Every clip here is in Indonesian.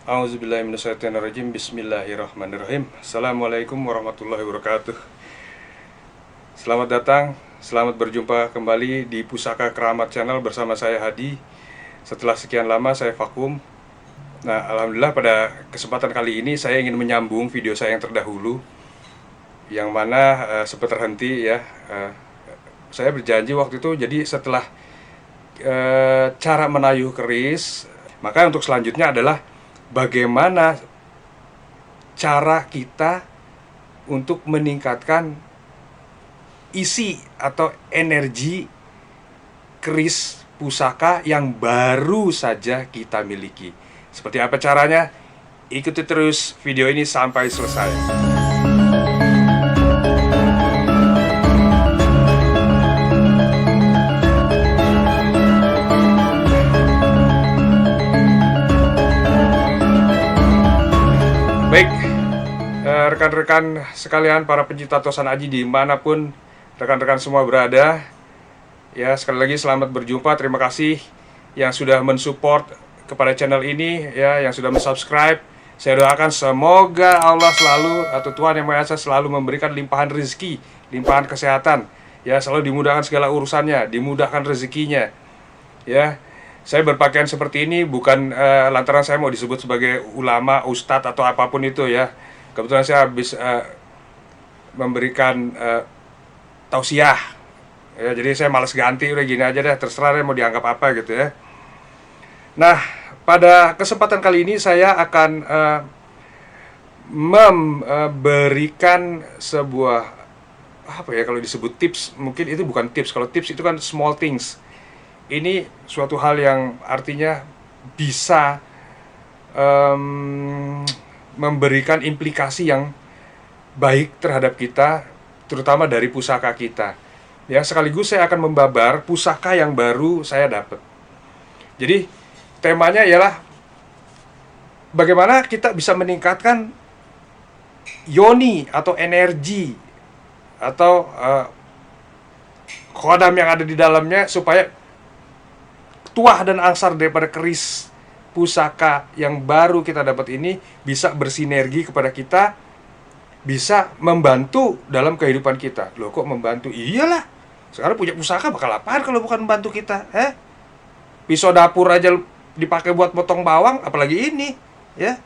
A'udzubillahiminasyaitonirrajim. Bismillahirrahmanirrahim. Assalamualaikum warahmatullahi wabarakatuh. Selamat datang, selamat berjumpa kembali di Pusaka Keramat Channel bersama saya Hadi. Setelah sekian lama saya vakum. Nah, alhamdulillah pada kesempatan kali ini saya ingin menyambung video saya yang terdahulu, yang mana sempat terhenti ya. Saya berjanji waktu itu, jadi setelah cara menayuh keris, maka untuk selanjutnya adalah bagaimana cara kita untuk meningkatkan isi atau energi keris pusaka yang baru saja kita miliki. Seperti apa caranya? Ikuti terus video ini sampai selesai. Baik, rekan-rekan sekalian, para pencinta Tosan Aji dimanapun rekan-rekan semua berada, ya sekali lagi selamat berjumpa. Terima kasih yang sudah mensupport kepada channel ini, ya yang sudah mensubscribe. Saya doakan semoga Allah selalu atau Tuhan Yang Maha Esa selalu memberikan limpahan rezeki, limpahan kesehatan, ya selalu dimudahkan segala urusannya, dimudahkan rezekinya, ya. Saya berpakaian seperti ini bukan lantaran saya mau disebut sebagai ulama, ustadz atau apapun itu ya. Kebetulan saya habis memberikan tausiah ya, jadi saya malas ganti, udah gini aja deh, terserah deh mau dianggap apa gitu ya. Nah, pada kesempatan kali ini saya akan memberikan sebuah, apa ya, kalau disebut tips, mungkin itu bukan tips. Kalau tips itu kan small things. Ini suatu hal yang artinya bisa memberikan implikasi yang baik terhadap kita, terutama dari pusaka kita. Ya, sekaligus saya akan membabar pusaka yang baru saya dapat. Jadi temanya ialah bagaimana kita bisa meningkatkan yoni atau energi atau kodam yang ada di dalamnya, supaya tuah dan angsar daripada keris pusaka yang baru kita dapat ini bisa bersinergi kepada kita, bisa membantu dalam kehidupan kita. Loh, kok membantu? Iyalah, sekarang punya pusaka bakal apaan kalau bukan membantu kita? Pisau dapur aja dipakai buat potong bawang, apalagi ini, ya.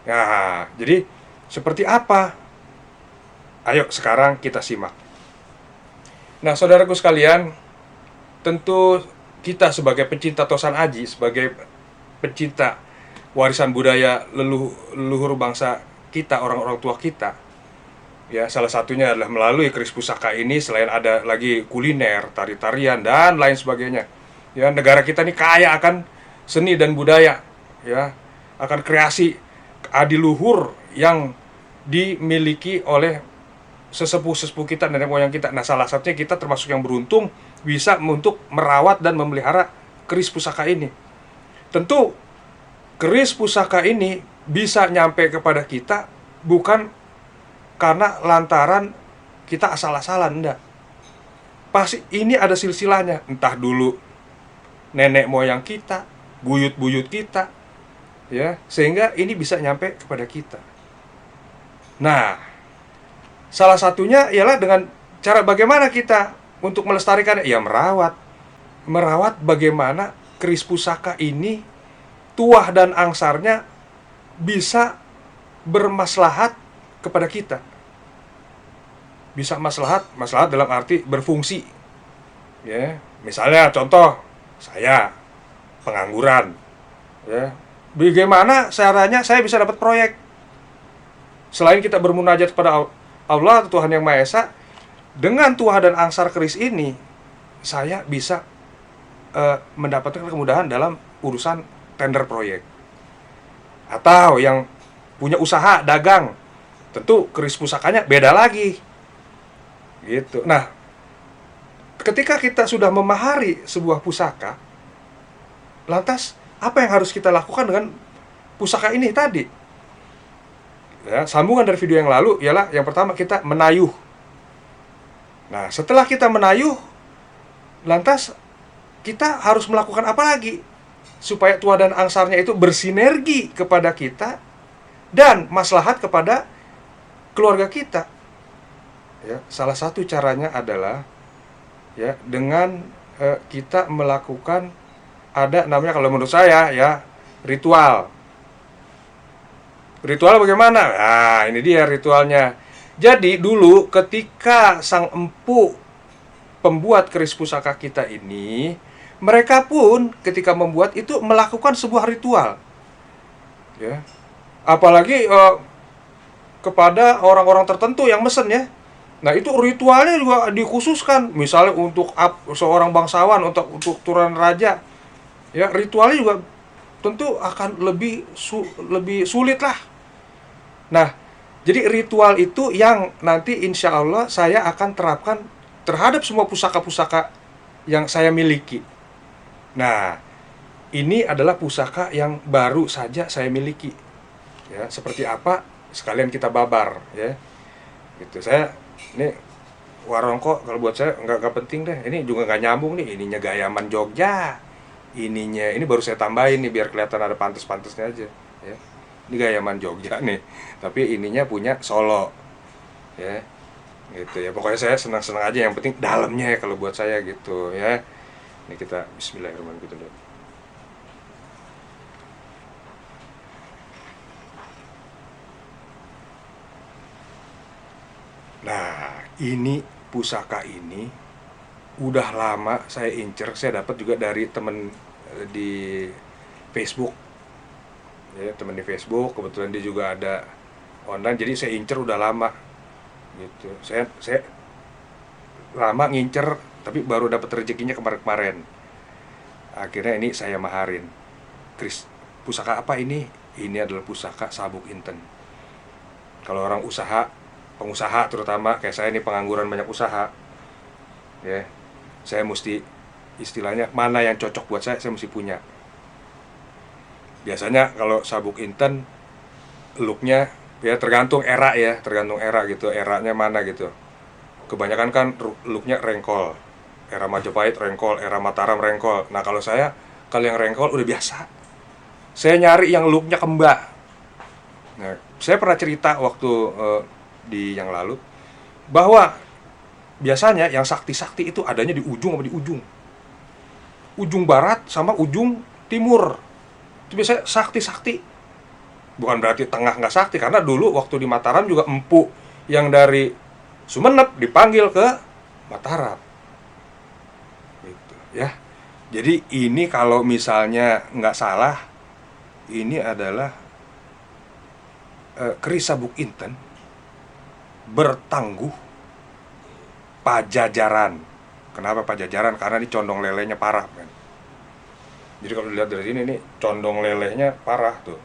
Nah, jadi seperti apa? Ayo sekarang kita simak. Nah, saudaraku sekalian, tentu kita sebagai pencinta Tosan Aji, sebagai pencinta warisan budaya leluhur bangsa kita, orang-orang tua kita, ya salah satunya adalah melalui keris pusaka ini. Selain ada lagi kuliner, tari-tarian dan lain sebagainya, ya negara kita ini kaya akan seni dan budaya, ya akan kreasi adiluhur yang dimiliki oleh sesepuh-sesepuh kita, nenek moyang kita. Nah, salah satunya kita termasuk yang beruntung bisa untuk merawat dan memelihara keris pusaka ini. Tentu keris pusaka ini bisa nyampe kepada kita bukan karena lantaran kita asal-asalan, enggak. Pasti ini ada silsilahnya, entah dulu nenek moyang kita, buyut-buyut kita, ya, sehingga ini bisa nyampe kepada kita. Nah, salah satunya ialah dengan cara bagaimana kita untuk melestarikannya, ya merawat bagaimana keris pusaka ini tuah dan angsarnya bisa bermaslahat kepada kita. Bisa maslahat dalam arti berfungsi. Ya, misalnya contoh, saya pengangguran. Ya, bagaimana caranya saya bisa dapat proyek? Selain kita bermunajat kepada Allah, Tuhan Yang Maha Esa, dengan tuah dan angsar keris ini saya bisa mendapatkan kemudahan dalam urusan tender proyek. Atau yang punya usaha dagang, tentu keris pusakanya beda lagi, gitu. Nah, ketika kita sudah memahari sebuah pusaka, lantas apa yang harus kita lakukan dengan pusaka ini tadi? Ya, sambungan dari video yang lalu ialah yang pertama kita menayuh. Nah, setelah kita menayuh, lantas kita harus melakukan apa lagi? supaya tuah dan angsarnya itu bersinergi kepada kita dan maslahat kepada keluarga kita. Ya, salah satu caranya adalah ya dengan kita melakukan, ada namanya kalau menurut saya ya, ritual. Ritual bagaimana? Nah, ini dia ritualnya. Jadi dulu ketika sang empu pembuat keris pusaka kita ini, mereka pun ketika membuat itu melakukan sebuah ritual. Ya. Apalagi kepada orang-orang tertentu yang mesen ya. Nah, itu ritualnya juga dikhususkan, misalnya untuk seorang bangsawan, untuk turunan raja. Ya, ritualnya juga tentu akan lebih sulit lah. Nah, jadi ritual itu yang nanti insya Allah saya akan terapkan terhadap semua pusaka-pusaka yang saya miliki. Nah, ini adalah pusaka yang baru saja saya miliki. Ya, seperti apa? Sekalian kita babar, ya. Gitu. Saya ini warongko kalau buat saya nggak penting deh. Ini juga nggak nyambung nih. Ininya gayaman Jogja. Ini baru saya tambahin nih biar kelihatan ada pantas-pantasnya aja. Ya. Ini gayaman Jogja nih. Tapi ininya punya Solo. Ya. Gitu ya. Pokoknya saya senang-senang aja. Yang penting dalamnya ya kalau buat saya gitu ya. Ini kita Bismillahirrahmanirrahim gitu dulu. Nah, ini pusaka ini udah lama saya incer, saya dapat juga dari temen di Facebook. Ya, temen di Facebook, kebetulan dia juga ada online, jadi saya incer udah lama gitu. Saya lama ngincer tapi baru dapat rezekinya kemarin-kemarin. Akhirnya ini saya maharin. Kris, pusaka apa ini? Ini adalah pusaka sabuk inten. Kalau orang usaha, pengusaha terutama kayak saya ini pengangguran banyak usaha, ya saya mesti istilahnya mana yang cocok buat saya mesti punya. Biasanya kalau sabuk inten looknya ya tergantung era gitu, eranya mana gitu. Kebanyakan kan looknya rengkol, era Majapahit rengkol, era Mataram rengkol. Nah kalau saya, kalau yang rengkol udah biasa, saya nyari yang looknya kembang. Nah, saya pernah cerita waktu di yang lalu bahwa biasanya yang sakti-sakti itu adanya di ujung sama di ujung barat sama ujung timur. Itu biasanya sakti-sakti. Bukan berarti tengah nggak sakti, karena dulu waktu di Mataram juga empu yang dari Sumenep dipanggil ke Mataram gitu ya. Jadi ini kalau misalnya nggak salah, ini adalah keris sabuk inten bertangguh Pajajaran. Kenapa Pajajaran? Karena ini condong lelehnya parah kan. Jadi kalau dilihat dari sini, ini condong lelehnya parah tuh,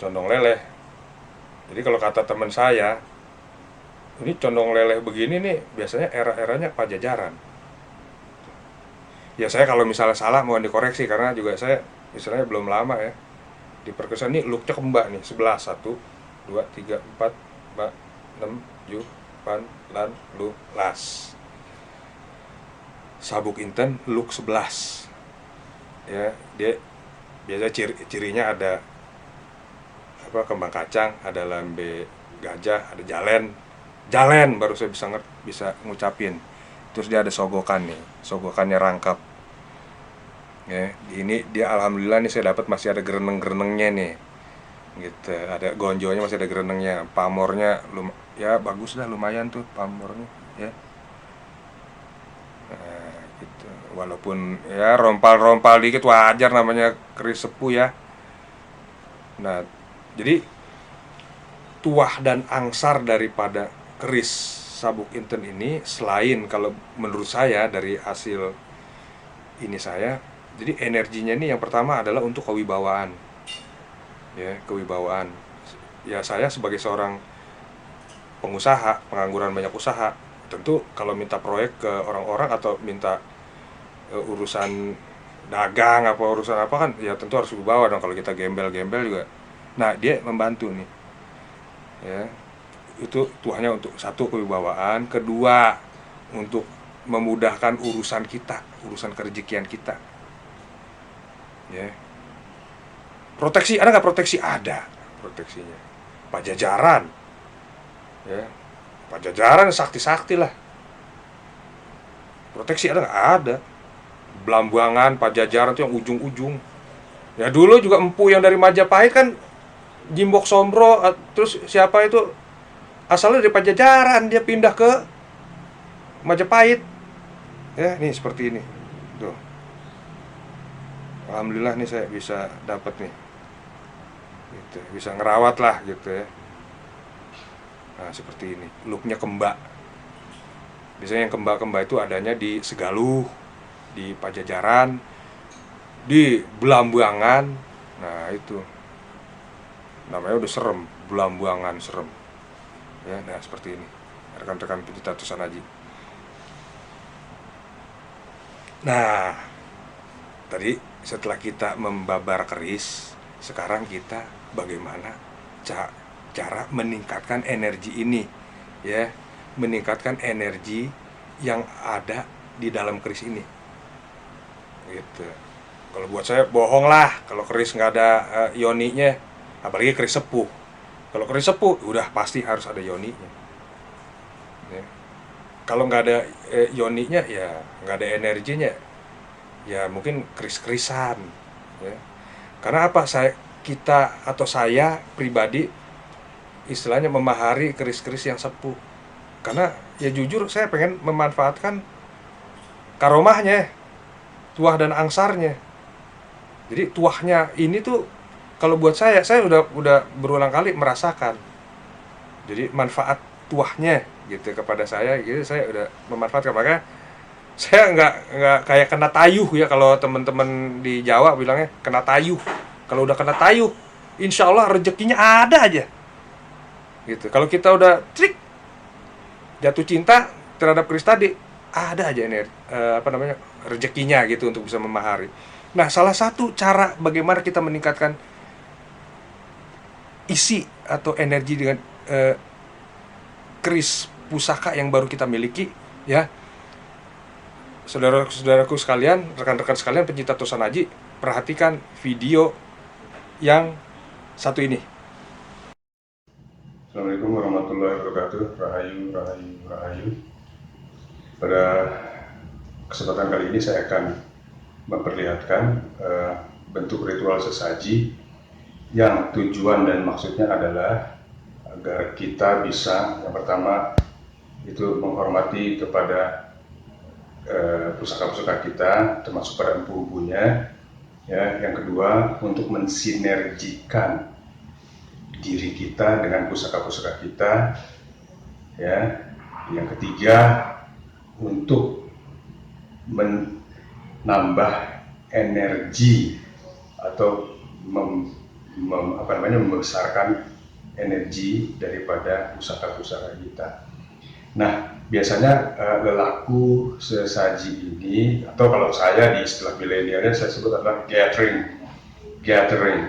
condong leleh. Jadi kalau kata teman saya, ini condong leleh begini nih biasanya era-eranya Pajajaran. Ya saya kalau misalnya salah mohon dikoreksi, karena juga saya misalnya belum lama ya di perkusian. Ini looknya kembak nih 11, 1, 2, 3, 4, 5, 6, 7, 8, 9, 10. Sabuk inten look 11. Ya, dia biasa cirinya ada apa, kembang kacang, ada lambe gajah, ada jalen baru saya bisa ngucapin. Terus dia ada sogokan nih, sogokannya rangkap. Ya, ini dia alhamdulillah nih saya dapat masih ada gereneng-gerenengnya nih. Gitu, ada gonjonya, masih ada gerenengnya. Pamornya ya bagus dah, lumayan tuh pamornya ya. Nah, gitu. Walaupun ya rompal-rompal dikit wajar, namanya keris sepuh ya. Nah, jadi tuah dan angsar daripada keris sabuk inten ini, selain kalau menurut saya dari hasil ini saya, jadi energinya ini yang pertama adalah untuk kewibawaan. Ya, kewibawaan. Ya saya sebagai seorang pengusaha, pengangguran banyak usaha, tentu kalau minta proyek ke orang-orang atau minta urusan dagang apa urusan apa kan ya tentu harus wibawa dong, kalau kita gembel-gembel juga. Nah, dia membantu nih. Ya. Itu tuahnya untuk satu kewibawaan, kedua untuk memudahkan urusan kita, urusan kerejekian kita. ya. Proteksi ada nggak proteksi? Ada proteksinya. Pajajaran, ya. Pajajaran sakti-sakti lah. Proteksi ada nggak? Ada. Belambangan, Pajajaran itu yang ujung-ujung. Ya dulu juga empu yang dari Majapahit kan, Jimbok Sombro, terus siapa itu asalnya dari Pajajaran, dia pindah ke Majapahit. Ya, nih seperti ini. Tuh. Alhamdulillah nih saya bisa dapat nih. Gitu, bisa ngerawat lah gitu ya. Nah, seperti ini. Looknya kembak. Biasanya yang kembak-kembak itu adanya di Segaluh, di Pajajaran, di Belambangan. Nah, itu. Namanya udah serem, Belambangan serem. Ya, nah seperti ini. Rekan-rekan pecinta Tusanaji. Nah, tadi setelah kita membabar keris, sekarang kita bagaimana cara meningkatkan energi ini, ya, meningkatkan energi yang ada di dalam keris ini, gitu. Kalau buat saya bohong lah kalau keris nggak ada yoninya, apalagi keris sepuh. Kalau keris sepuh udah pasti harus ada yoninya, ya. Kalau nggak ada yoninya ya nggak ada energinya, ya mungkin keris-kerisan, ya. Karena apa, kita atau saya pribadi istilahnya memahari keris-keris yang sepuh, karena ya jujur saya pengen memanfaatkan karomahnya, tuah dan angsarnya. Jadi tuahnya ini tuh kalau buat saya udah berulang kali merasakan. Jadi manfaat tuahnya gitu kepada saya, gitu saya udah memanfaatkan. Makanya saya nggak kayak kena tayuh ya, kalau teman-teman di Jawa bilangnya kena tayuh. Kalau udah kena tayuh, insya Allah rezekinya ada aja gitu. Kalau kita udah trik jatuh cinta terhadap keris tadi, ada aja energi rezekinya gitu untuk bisa memahari. Nah, salah satu cara bagaimana kita meningkatkan isi atau energi dengan keris pusaka yang baru kita miliki, ya, saudara-saudaraku sekalian, rekan-rekan sekalian pencinta Tusanaji, perhatikan video yang satu ini. Assalamualaikum warahmatullahi wabarakatuh. Rahayu, rahayu, rahayu. Pada kesempatan kali ini saya akan memperlihatkan bentuk ritual sesaji yang tujuan dan maksudnya adalah agar kita bisa, yang pertama itu menghormati kepada pusaka-pusaka kita, termasuk pada empu-empunya, ya. Yang kedua, untuk mensinergikan diri kita dengan pusaka-pusaka kita, ya. Yang ketiga, untuk menambah energi atau membesarkan energi daripada pusaka-pusaka kita. Nah, biasanya lelaku sesaji ini, atau kalau saya di istilah milenialnya saya sebut adalah gathering,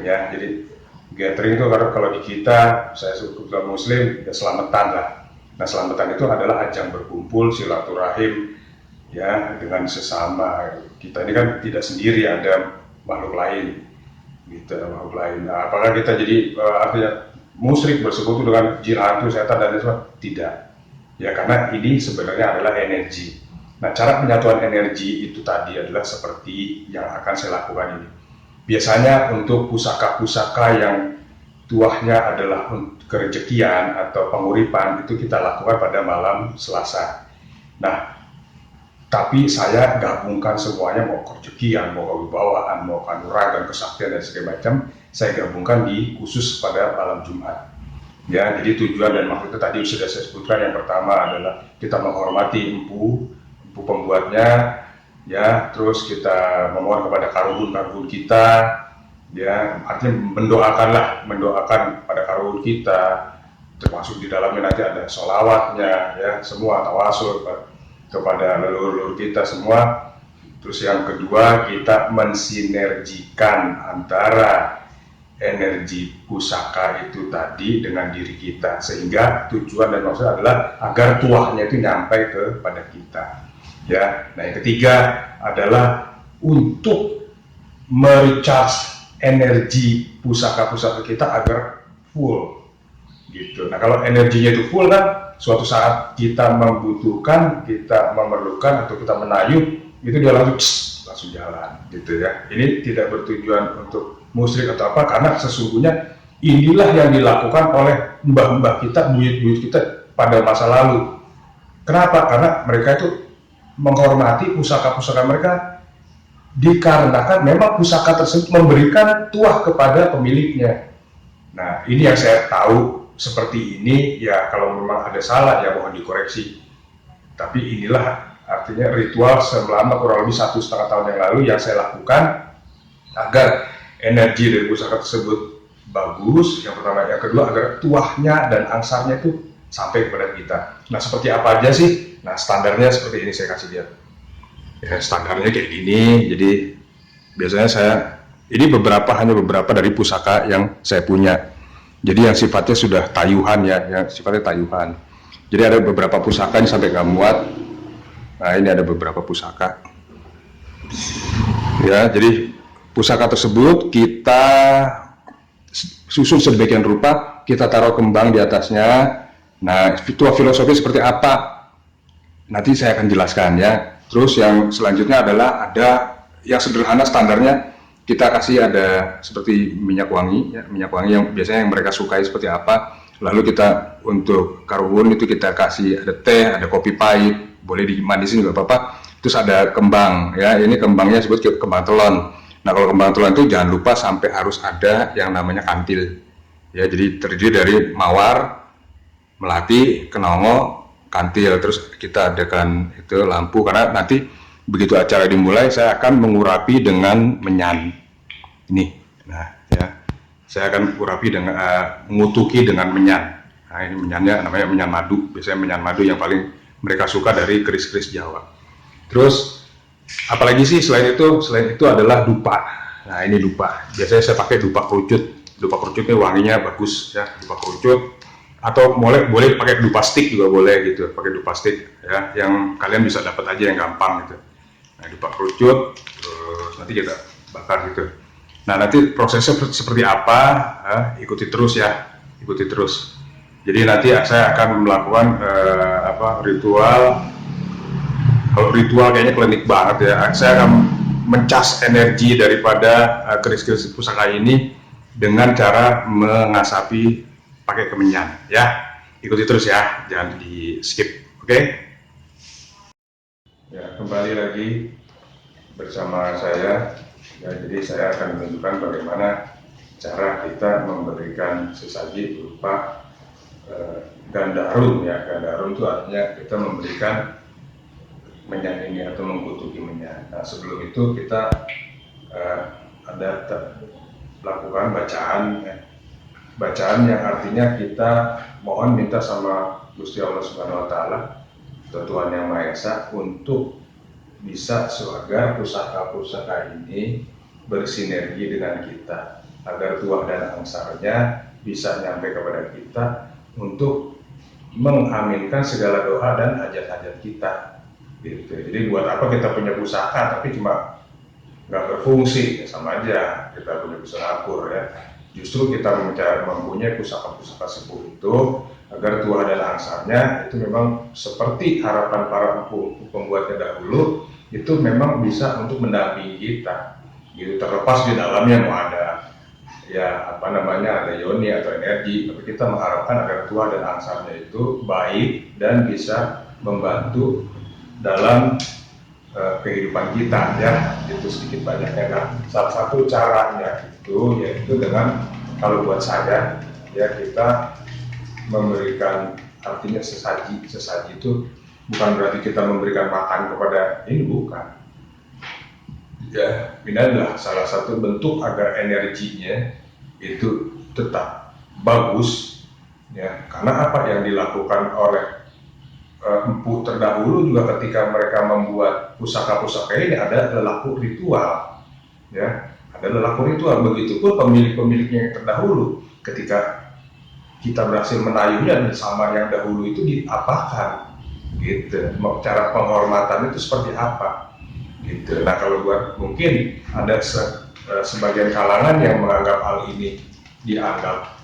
ya. Jadi gathering itu kalau di kita, saya sebut Muslim, ya selamatan lah. Nah, selamatan itu adalah ajang berkumpul silaturahim, ya, dengan sesama. Kita ini kan tidak sendiri, ada makhluk lain, gitu, makhluk lain. Nah, apakah kita jadi artinya musyrik, bersekutu dengan jin, hantu, setan dan lain sebagainya? Tidak. Ya, karena ini sebenarnya adalah energi. Nah, cara penyatuan energi itu tadi adalah seperti yang akan saya lakukan ini. Biasanya untuk pusaka-pusaka yang tuahnya adalah kerejekian atau penguripan, itu kita lakukan pada malam Selasa. Nah, tapi saya gabungkan semuanya, mau kerejekian, mau kewibawaan, mau kanuragan, kesaktian dan segala macam, saya gabungkan di khusus pada malam Jumat. Ya, jadi tujuan dan maksudnya tadi sudah saya sebutkan. Yang pertama adalah kita menghormati empu pembuatnya, ya. Terus kita memohon kepada karuhun kita, ya. Artinya mendoakan pada karuhun kita, termasuk di dalamnya nanti ada sholawatnya, ya, semua tawasul kepada leluhur kita semua. Terus yang kedua, kita mensinergikan antara energi pusaka itu tadi dengan diri kita, sehingga tujuan dan maksud adalah agar tuahnya itu nyampe kepada kita, ya. Nah, yang ketiga adalah untuk merecharge energi pusaka-pusaka kita agar full gitu. Nah kalau energinya itu full kan, suatu saat kita membutuhkan, kita memerlukan atau kita menayuh, itu dia langsung jalan gitu ya. Ini tidak bertujuan untuk musyrik atau apa, karena sesungguhnya inilah yang dilakukan oleh mbah-mbah kita, buyut-buyut kita pada masa lalu. Kenapa? Karena mereka itu menghormati pusaka-pusaka mereka, dikarenakan memang pusaka tersebut memberikan tuah kepada pemiliknya. Nah ini yang saya tahu seperti ini ya, kalau memang ada salah ya mohon dikoreksi. Tapi inilah artinya ritual selama kurang lebih 1,5 tahun yang lalu yang saya lakukan agar energi dari pusaka tersebut bagus, yang pertama. Yang kedua, agar tuahnya dan angsarnya itu sampai kepada kita. Nah seperti apa aja sih? Nah standarnya seperti ini, saya kasih lihat ya, standarnya kayak gini. Jadi biasanya ini hanya beberapa dari pusaka yang saya punya. Jadi yang sifatnya sudah tayuhan ya, yang sifatnya tayuhan. Jadi ada beberapa pusaka yang sampai nggak muat. Nah ini ada beberapa pusaka. Ya, jadi pusaka tersebut kita susun sedemikian rupa, kita taruh kembang di atasnya. Nah, tuah filosofi seperti apa? Nanti saya akan jelaskan ya. Terus yang selanjutnya adalah ada yang sederhana, standarnya kita kasih ada seperti minyak wangi ya, minyak wangi yang biasanya yang mereka sukai seperti apa. Lalu kita untuk karwun itu kita kasih ada teh, ada kopi pahit, boleh dimanisin juga apa-apa. Terus ada kembang ya, ini kembangnya disebut kembang telon. Nah kalau kembang telon itu jangan lupa sampai harus ada yang namanya kantil ya, jadi terdiri dari mawar, melati, kenongo, kantil. Terus kita adakan itu lampu, karena nanti begitu acara dimulai saya akan mengurapi dengan menyan ini. Nah ya, saya akan urapi dengan mengutuki dengan menyan. Nah ini menyannya namanya menyan madu, biasanya menyan madu yang paling mereka suka dari keris-keris Jawa. Terus apalagi sih selain itu adalah dupa. Nah ini dupa, biasanya saya pakai dupa kerucut. Dupa kerucut ini wanginya bagus ya, dupa kerucut. Atau boleh pakai dupa stick juga boleh gitu, pakai dupa stick ya, yang kalian bisa dapat aja yang gampang gitu. Nah dupa kerucut, terus nanti kita bakar gitu. Nah nanti prosesnya seperti apa, ikuti terus ya, ikuti terus. Jadi nanti saya akan melakukan ritual. Kalau ritual kayaknya klinik banget ya. Saya akan mencas energi daripada keris-keris pusaka ini dengan cara mengasapi pakai kemenyan ya. Ikuti terus ya, jangan di skip, oke? Ya, kembali lagi bersama saya. Ya, jadi saya akan menunjukkan bagaimana cara kita memberikan sesaji berupa gandarum ya. Gandarum itu artinya kita memberikan menyan ini atau mengkutuki menyan. Nah sebelum itu kita lakukan bacaan ya. Bacaan yang artinya kita mohon minta sama Gusti Allah Subhanahu Wa Taala, Tuhan Yang Maha Esa, untuk bisa agar pusaka-pusaka ini bersinergi dengan kita, agar tuah dan angsarnya bisa nyampe kepada kita untuk mengaminkan segala doa dan hajat-hajat kita. Gitu. Jadi buat apa kita punya pusaka tapi cuma nggak berfungsi, ya sama aja kita punya pusaka akur ya. Justru kita mempunyai pusaka-pusaka sepuh itu agar tuah dan angsarnya itu memang seperti harapan para pembuatnya dahulu, itu memang bisa untuk mendampingi kita gitu, terlepas di dalamnya mau ada ya ada yoni atau energi, tapi kita mengharapkan agar tuah dan angsarnya itu baik dan bisa membantu dalam kehidupan kita ya, itu sedikit banyaknya. Nah, salah satu caranya itu yaitu dengan, kalau buat saya ya, kita memberikan, artinya sesaji itu bukan berarti kita memberikan makan kepada ini, bukan ya. Ini adalah salah satu bentuk agar energinya itu tetap bagus ya, karena apa yang dilakukan oleh empu terdahulu juga ketika mereka membuat pusaka-pusaka ini ada lelaku ritual ya, ada lelaku ritual. Begitupun pemilik-pemiliknya yang terdahulu, ketika kita berhasil menayunya bersama yang dahulu itu diapakan gitu, cara penghormatan itu seperti apa gitu. Nah kalau buat mungkin ada sebagian kalangan yang menganggap hal ini dianggap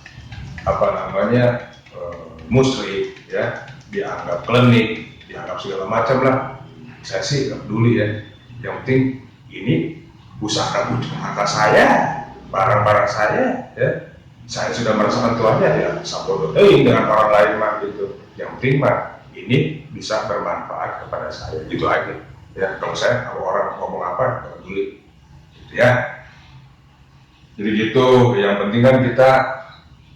musyrik, ya, dianggap klinik, dianggap segala macam lah. Saya sih nggak peduli ya. Yang penting ini usaha saya, barang-barang saya, ya. Saya sudah merasakan tuanya, ya sabodo dengan orang lain mah gitu. Yang penting mah ini bisa bermanfaat kepada saya, gitu aja. Ya, kalau orang ngomong apa, nggak peduli, gitu ya. Jadi gitu, yang penting kan kita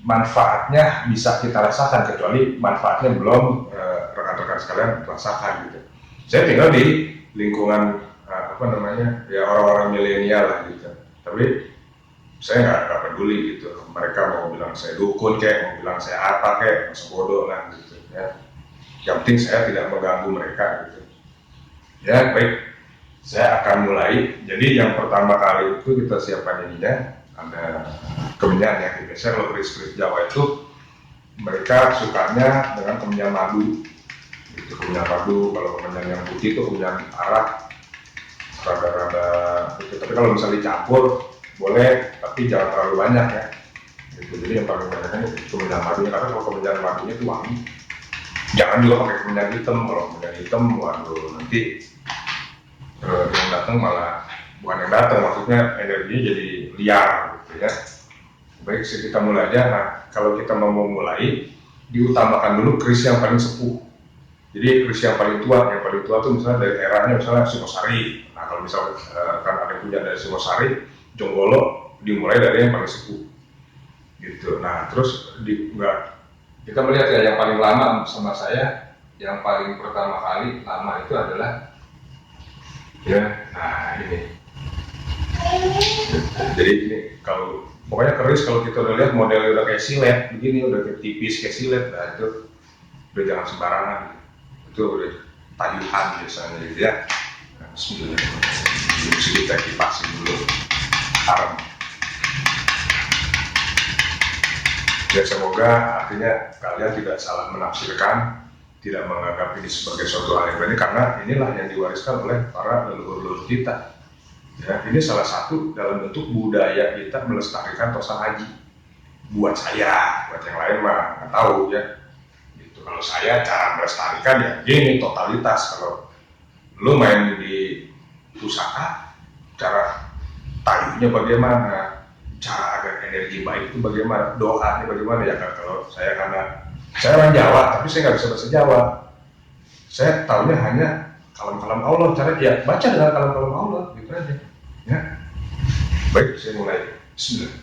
manfaatnya bisa kita rasakan, kecuali manfaatnya belum rekan-rekan sekalian rasakan gitu. Saya tinggal di lingkungan ya orang-orang milenial lah gitu. Tapi saya nggak peduli gitu. Mereka mau bilang saya dukun kayak, mau bilang saya apa kayak, masa bodoh lah gitu ya. Yang penting saya tidak mengganggu mereka gitu. Ya baik, saya akan mulai. Jadi yang pertama kali itu kita siapkan ininya, ada kemenyan ya. Biasanya kalau keris-keris Jawa itu mereka sukanya dengan kemenyan madu. Itu kemenyan madu. Kalau kemenyan yang putih itu kemenyan arak, rada-rada gitu. Tapi kalau misalnya dicampur boleh, tapi jangan terlalu banyak ya. Gitu. Jadi yang paling banyaknya itu kemenyan madunya, karena kalau kemenyan madunya itu wangi. Jangan juga pakai kemenyan hitam. Kalau kemenyan hitam, waduh nanti yang datang malah bukan yang datang, maksudnya energinya jadi liar gitu ya. Baik, kita mulai aja. Nah, kalau kita mau mulai, diutamakan dulu keris yang paling sepuh. Jadi keris yang paling tua itu misalnya dari eranya misalnya Singosari. Nah, kalau misalnya kan ada punya dari Singosari, Jonggolo, dimulai dari yang paling sepuh gitu. Nah, terus kita melihat ya, yang paling lama sama saya, yang paling pertama kali lama itu adalah ya, nah ini. Jadi ini kalau pokoknya keris, kalau kita udah lihat modelnya udah kayak silet begini, udah kayak tipis kayak silet, nah itu udah jangan sembarangan, itu udah tayuhan biasanya gitu ya. Nah, mesti kita kipasin dulu harum. Ya semoga artinya kalian tidak salah menafsirkan, tidak menganggap ini sebagai suatu hal yang berbeda, karena inilah yang diwariskan oleh para leluhur-leluhur kita. Ya, ini salah satu dalam bentuk budaya kita melestarikan tosan haji. Buat saya, buat yang lain mah nggak tahu ya. Gitu. Kalau saya cara melestarikan ya gini, totalitas. Kalau lu main di pusaka, cara tayunya bagaimana, cara agar energi baik itu bagaimana, doanya bagaimana ya kan. Kalau saya, karena saya orang Jawa, tapi saya nggak bisa bahasa Jawa. Saya tahunya hanya kalam-kalam Allah, cara ya baca dengan kalam-kalam Allah, gitu aja. Ya, baik, saya mulai. Bismillah.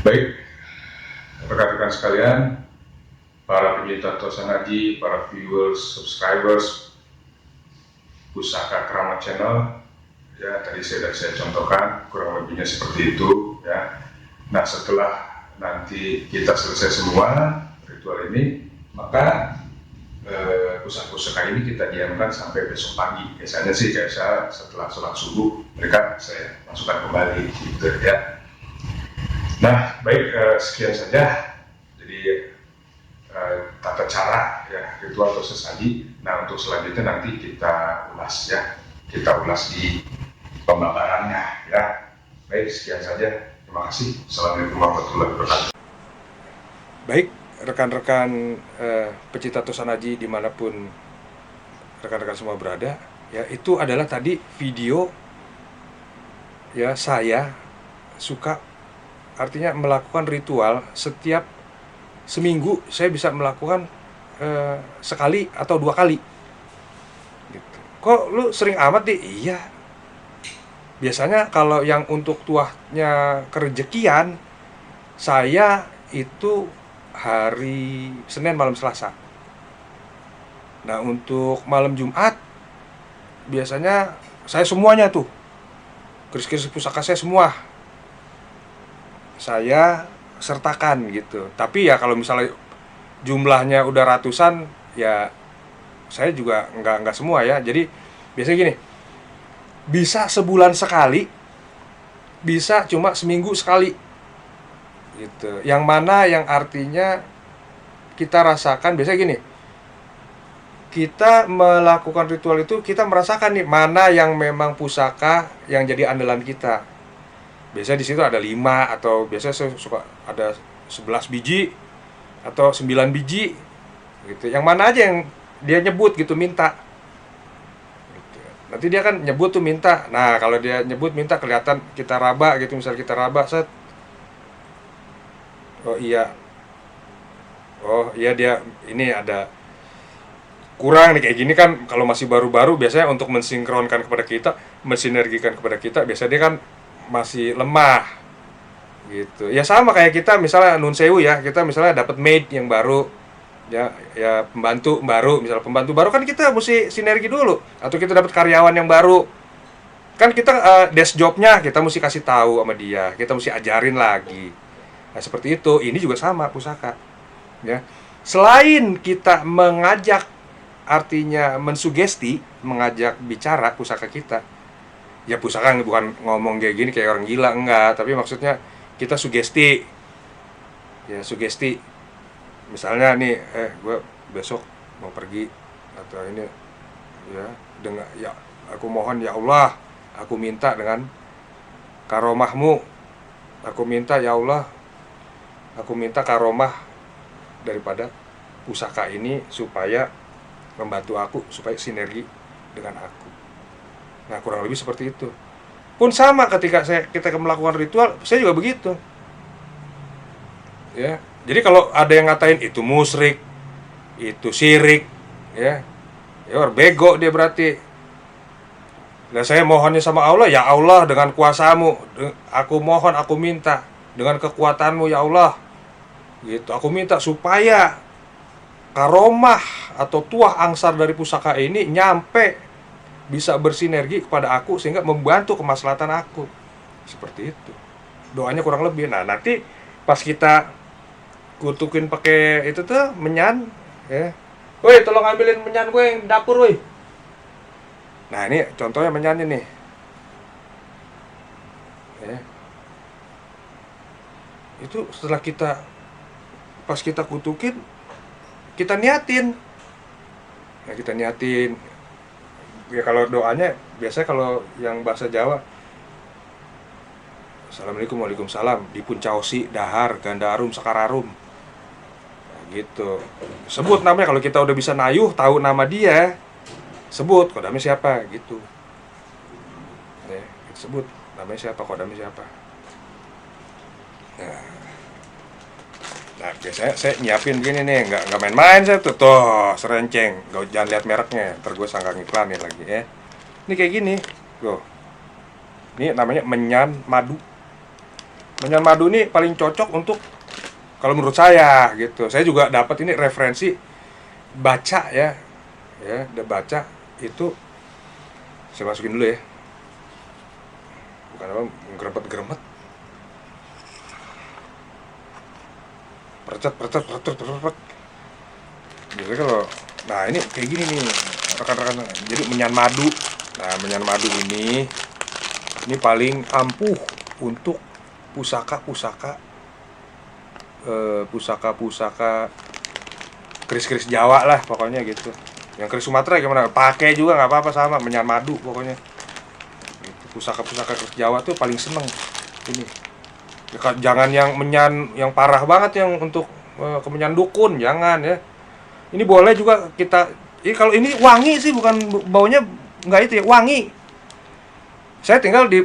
Baik, rekan-rekan sekalian, para pecinta Tosan Haji, para viewers, subscribers Pusaka Keramat Channel, ya tadi saya contohkan kurang lebihnya seperti itu ya. Nah, setelah nanti kita selesai semua ritual ini, maka pusaka-pusaka ini kita diamkan sampai besok pagi. Biasanya sih kayak saya setelah sholat subuh mereka saya masukkan kembali gitu ya. Nah, baik, sekian saja. Jadi tata cara ya ritual atau sesaji. Nah, untuk selanjutnya nanti kita ulas ya, kita ulas di pembakarannya ya. Baik, sekian saja. Terima kasih. Assalamualaikum warahmatullahi wabarakatuh. Baik, rekan-rekan pecinta Tosan Haji dimanapun rekan-rekan semua berada, ya itu adalah tadi video ya saya suka, artinya melakukan ritual setiap seminggu saya bisa melakukan sekali atau 2 kali gitu. Kok lu sering amat deh? Iya, biasanya kalau yang untuk tuahnya kerejekian saya itu hari Senin malam Selasa. Nah, untuk malam Jumat biasanya saya semuanya tuh keris-keris pusaka saya semua saya sertakan gitu. Tapi ya kalau misalnya jumlahnya udah ratusan ya saya juga nggak semua ya. Jadi biasanya gini, bisa sebulan sekali, bisa cuma seminggu sekali gitu. Yang mana yang artinya kita rasakan biasanya gini, kita melakukan ritual itu kita merasakan nih mana yang memang pusaka yang jadi andalan kita. Biasanya di situ ada 5 atau biasanya saya suka ada 11 biji atau 9 biji gitu. Yang mana aja yang dia nyebut gitu minta. Gitu. Nanti dia kan nyebut tuh minta. Nah, kalau dia nyebut minta kelihatan kita raba gitu, misal kita raba set. Oh iya. Oh iya dia ini ada kurang nih kayak gini kan. Kalau masih baru-baru biasanya untuk mensinkronkan kepada kita, mensinergikan kepada kita, biasanya dia kan masih lemah gitu. Ya sama kayak kita misalnya nun sewu ya, kita misalnya dapat maid yang baru ya pembantu baru, misalnya pembantu baru kan kita mesti sinergi dulu, atau kita dapat karyawan yang baru kan kita desk jobnya kita mesti kasih tahu sama dia, kita mesti ajarin lagi. Nah, seperti itu ini juga sama pusaka ya. Selain kita mengajak, artinya mensugesti, mengajak bicara pusaka kita. Ya pusaka bukan ngomong kayak gini kayak orang gila, enggak, tapi maksudnya kita sugesti. Ya sugesti. Misalnya nih, gue besok mau pergi atau ini ya dengan ya aku mohon ya Allah, aku minta dengan karomahmu. Aku minta ya Allah, aku minta karomah daripada pusaka ini supaya membantu aku, supaya sinergi dengan aku. Nah, kurang lebih seperti itu. Pun sama ketika kita melakukan ritual, saya juga begitu. Ya. Jadi kalau ada yang ngatain itu musyrik, itu syirik, ya bego dia berarti. Nah, saya mohonnya sama Allah, ya Allah dengan kuasamu, aku mohon, aku minta dengan kekuatanmu ya Allah. Gitu. Aku minta supaya karomah atau tuah angsar dari pusaka ini nyampe bisa bersinergi kepada aku sehingga membantu kemaslahatan aku. Seperti itu. Doanya kurang lebih. Nah, nanti pas kita kutukin pakai itu tuh menyan, ya. Woi, tolong ambilin menyan gue yang dapur, woi. Nah, ini contohnya menyan ini. Ya. Itu setelah pas kita kutukin, kita niatin. Ya, kita niatin. Ya kalau doanya biasanya kalau yang bahasa Jawa Assalamualaikum waalaikumsalam dipun caosi dahar gandarum sakararum nah, gitu. Sebut namanya kalau kita udah bisa nayuh tahu nama dia, sebut kodamnya siapa gitu. Ya, sebut namanya siapa, kodamnya siapa. Nah, biasanya saya nyiapin begini nih, nggak main-main saya tuh serenceng, jangan lihat mereknya, ntar gue sangka ngiklanin lagi ya. Ini kayak gini, loh. Ini namanya menyan madu. Menyan madu ini paling cocok untuk, kalau menurut saya gitu. Saya juga dapat ini referensi baca ya, udah baca itu. Saya masukin dulu ya. Bukan apa, gerebet-gerebet. Percet. Jadi kalau, nah ini kayak gini nih rekan-rekan. Jadi menyan madu. Nah menyan madu ini paling ampuh untuk pusaka-pusaka keris-keris Jawa lah pokoknya gitu. Yang keris Sumatera gimana? Pakai juga nggak apa-apa, sama menyan madu pokoknya. Gitu. Pusaka-pusaka keris Jawa tuh paling seneng ini. Ya, jangan yang menyan yang parah banget yang untuk kemenyan dukun, jangan ya. Ini boleh juga kita. Kalau ini wangi sih, bukan baunya nggak itu ya, wangi. Saya tinggal di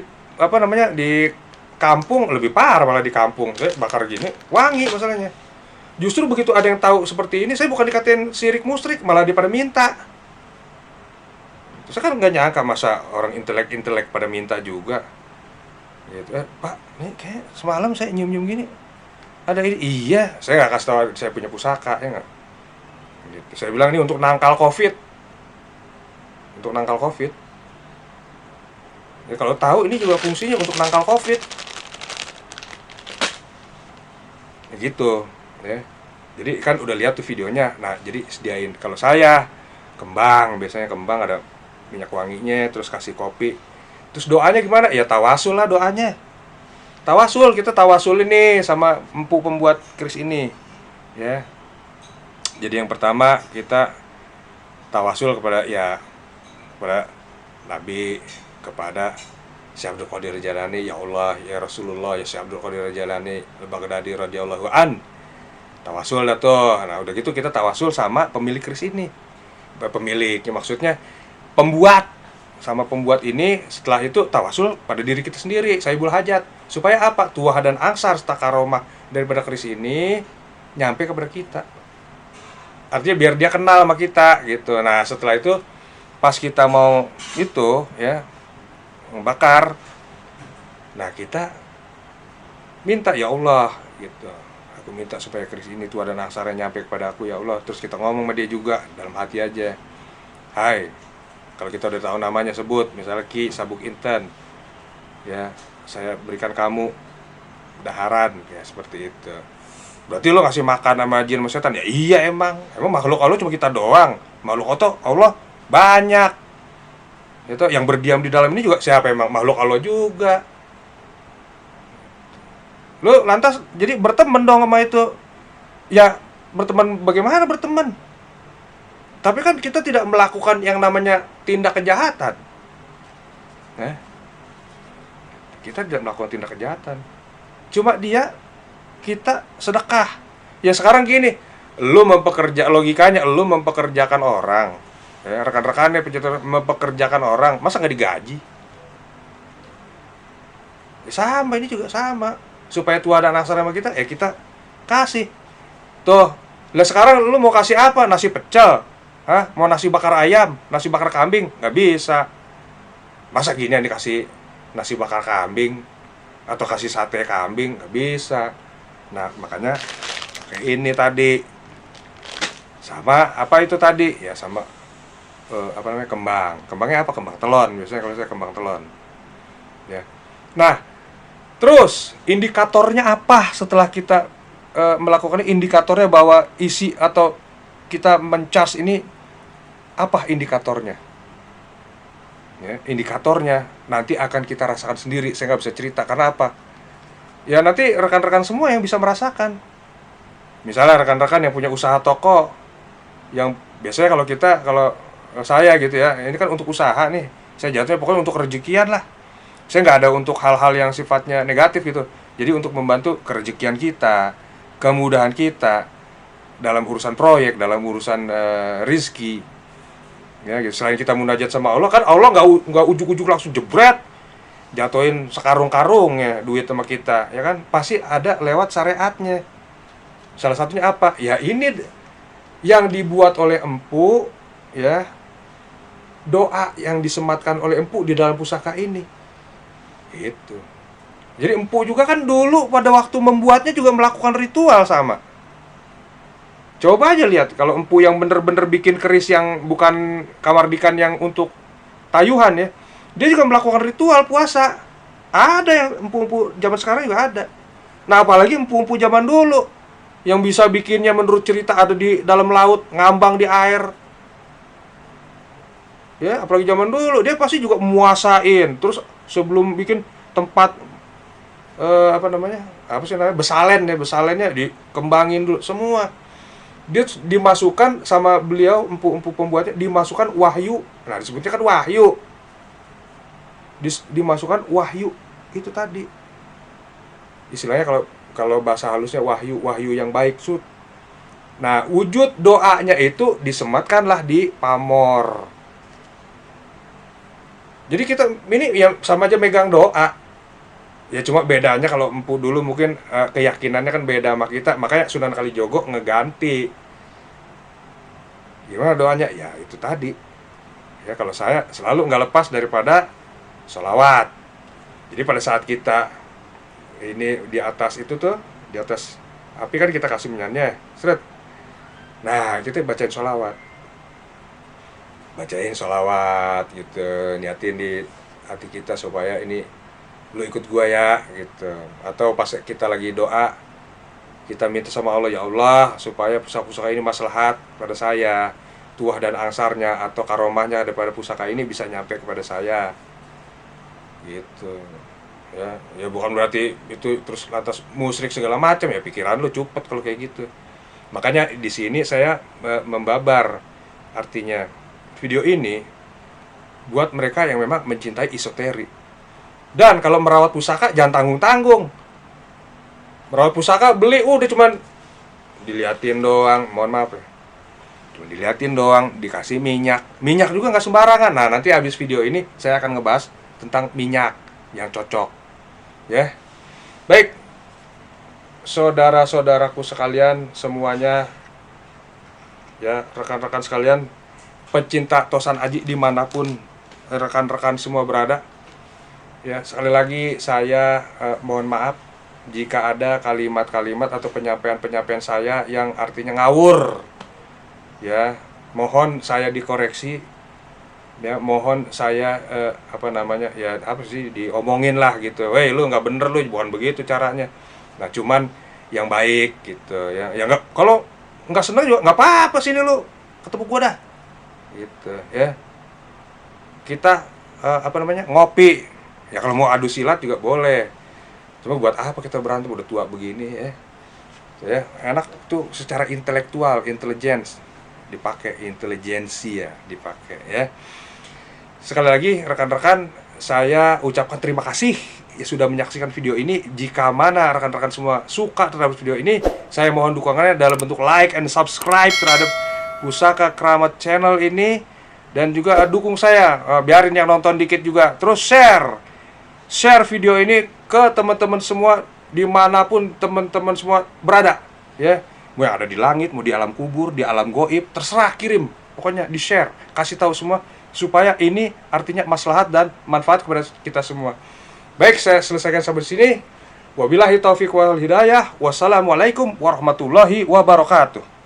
di kampung, lebih parah malah di kampung. Saya bakar gini, wangi masalahnya. Justru begitu ada yang tahu seperti ini, saya bukan dikatain sirik musrik, malah pada minta. Saya kan nggak nyangka masa orang intelek pada minta juga. Gitu. Pak, ini kayak semalam saya nyium-nyium gini. Ada ini, iya, saya nggak kasih tahu saya punya pusaka, ya nggak. Gitu. Saya bilang ini untuk nangkal COVID. Untuk nangkal COVID. Ya kalau tahu ini juga fungsinya untuk nangkal COVID. Ya gitu, ya. Jadi kan udah lihat tuh videonya. Nah, jadi sediain. Kalau saya kembang, biasanya kembang ada minyak wanginya, terus kasih kopi. Terus doanya gimana? Ya tawasul lah doanya. Tawasul, kita tawasul ini sama empu pembuat keris ini. Ya. Jadi yang pertama kita tawasul kepada Nabi, kepada Syekh Abdul Qadir Jalani, ya Allah, ya Rasulullah, ya Syekh Abdul Qadir Jalani Al-Baghdadi radhiyallahu an. Tawasul dah tuh. Nah, udah gitu kita tawasul sama pemilik keris ini. Pemiliknya maksudnya pembuat, sama pembuat ini. Setelah itu tawasul pada diri kita sendiri, saibul hajat. Supaya apa? Tuah dan angsar stakaromah daripada keris ini nyampe kepada kita. Artinya biar dia kenal sama kita gitu. Nah, setelah itu pas kita mau itu ya membakar, nah kita minta, ya Allah gitu, aku minta supaya keris ini tuh ada naksarnya nyampe kepada aku ya Allah. Terus kita ngomong sama dia juga dalam hati aja, hai, kalau kita udah tahu namanya sebut, misalnya Ki Sabuk Inten, ya saya berikan kamu daharan, ya seperti itu. Berarti lo ngasih makan sama jin sama setan? Ya iya, emang makhluk Allah cuma kita doang, makhluk Allah banyak. Itu yang berdiam di dalam ini juga siapa, emang makhluk Allah juga. Lu lantas jadi berteman dong sama itu. Ya berteman, bagaimana berteman? Tapi kan kita tidak melakukan yang namanya tindak kejahatan. Kita tidak melakukan tindak kejahatan. Cuma kita sedekah. Ya sekarang gini, logikanya lu mempekerjakan orang, ya, rekan-rekannya mempekerjakan orang, masa nggak digaji? Ya, sama ini juga sama. Supaya Tuhan dan aksara sama kita, ya kita kasih. Tuh, lah sekarang lu mau kasih apa? Nasi pecel? Hah? Mau nasi bakar ayam? Nasi bakar kambing? Nggak bisa. Masa gini yang dikasih nasi bakar kambing? Atau kasih sate kambing? Nggak bisa. Nah, makanya kayak ini tadi. Sama apa itu tadi? Ya sama kembang. Kembangnya apa? Kembang telon. Biasanya kalau saya kembang telon. Ya. Nah, terus indikatornya apa setelah kita melakukan indikatornya bahwa isi atau kita mencas ini, apa indikatornya? Ya, indikatornya nanti akan kita rasakan sendiri. Saya nggak bisa cerita karena apa? Ya nanti rekan-rekan semua yang bisa merasakan. Misalnya rekan-rekan yang punya usaha toko, yang biasanya kalau saya gitu ya, ini kan untuk usaha nih, saya jatuhnya pokoknya untuk rezekian lah. Saya nggak ada untuk hal-hal yang sifatnya negatif gitu. Jadi untuk membantu kerezekian kita, kemudahan kita dalam urusan proyek, dalam urusan rizki. Ya, gitu. Selain kita munajat sama Allah, kan Allah nggak ujuk-ujuk langsung jebret jatuhin sekarung-karung ya duit sama kita, ya kan? Pasti ada lewat syariatnya. Salah satunya apa? Ya ini yang dibuat oleh empu, ya, doa yang disematkan oleh empu di dalam pusaka ini. Itu. Jadi empu juga kan dulu pada waktu membuatnya juga melakukan ritual sama. Coba aja lihat kalau empu yang bener-bener bikin keris yang bukan kamardikan yang untuk tayuhan ya, dia juga melakukan ritual puasa. Ada yang empu-empu zaman sekarang juga ada. Nah apalagi empu-empu zaman dulu yang bisa bikinnya menurut cerita ada di dalam laut, ngambang di air. Ya, apalagi zaman dulu dia pasti juga muasain. Terus sebelum bikin tempat apa namanya? Apa sih namanya? Besalen ya, besalennya dikembangin dulu semua. Dia dimasukkan sama beliau empu-empu pembuatnya dimasukkan wahyu. Nah, disebutnya kan wahyu. Dimasukkan wahyu itu tadi. Istilahnya kalau kalau bahasa halusnya wahyu, wahyu yang baik sud. Nah, wujud doanya itu disematkanlah di pamor. Jadi kita ini yang sama aja megang doa. Ya cuma bedanya kalau empu dulu mungkin keyakinannya kan beda sama kita, makanya Sunan Kalijogo ngeganti. Gimana doanya? Ya itu tadi. Ya kalau saya selalu nggak lepas daripada sholawat. Jadi pada saat kita ini di atas itu tuh, di atas api kan kita kasih minyaknya, seret. Nah kita bacain sholawat, gitu, niatin di hati kita supaya ini lu ikut gua ya gitu. Atau pas kita lagi doa kita minta sama Allah, ya Allah supaya pusaka-pusaka ini maslahat pada saya, tuah dan angsarnya atau karomahnya daripada pusaka ini bisa nyampe kepada saya gitu. Ya bukan berarti itu terus lantas musyrik segala macam, ya pikiran lu cepet kalau kayak gitu. Makanya di sini saya membabar, artinya video ini buat mereka yang memang mencintai esoterik. Dan kalau merawat pusaka jangan tanggung-tanggung. Merawat pusaka beli udah cuman diliatin doang, mohon maaf ya. Cuma diliatin doang, dikasih minyak. Minyak juga nggak sembarangan. Nah, nanti habis video ini saya akan ngebahas tentang minyak yang cocok. Ya. Baik. Saudara-saudaraku sekalian semuanya, ya, rekan-rekan sekalian, pecinta Tosan Aji dimanapun rekan-rekan semua berada. Ya, sekali lagi saya mohon maaf jika ada kalimat-kalimat atau penyampaian-penyampaian saya yang artinya ngawur. Ya, mohon saya dikoreksi. Ya, mohon saya apa namanya? Ya, apa sih diomongin lah gitu. Weh, lu nggak bener lu, bukan begitu caranya. Nah, cuman yang baik gitu ya. Ya nggak, kalau nggak seneng juga nggak apa-apa, sini lu ketemu gua dah. Gitu ya. Kita apa namanya? Ngopi. Ya kalau mau adu silat juga boleh. Cuma buat apa kita berantem udah tua begini ya. Ya, enak tuh secara intelektual, intelligence dipakai, intelijensi ya dipakai ya. Sekali lagi rekan-rekan, saya ucapkan terima kasih ya sudah menyaksikan video ini. Jika mana rekan-rekan semua suka terhadap video ini, saya mohon dukungannya dalam bentuk like and subscribe terhadap Pusaka Keramat channel ini. Dan juga dukung saya, biarin yang nonton dikit juga. Terus share video ini ke teman-teman semua dimanapun teman-teman semua berada ya. Mau yang ada di langit, mau di alam kubur, di alam goib, terserah, kirim, pokoknya di share, kasih tahu semua supaya ini artinya maslahat dan manfaat kepada kita semua. Baik, saya selesaikan sampai sini. Wabillahi taufiq wal hidayah. Wassalamualaikum warahmatullahi wabarakatuh.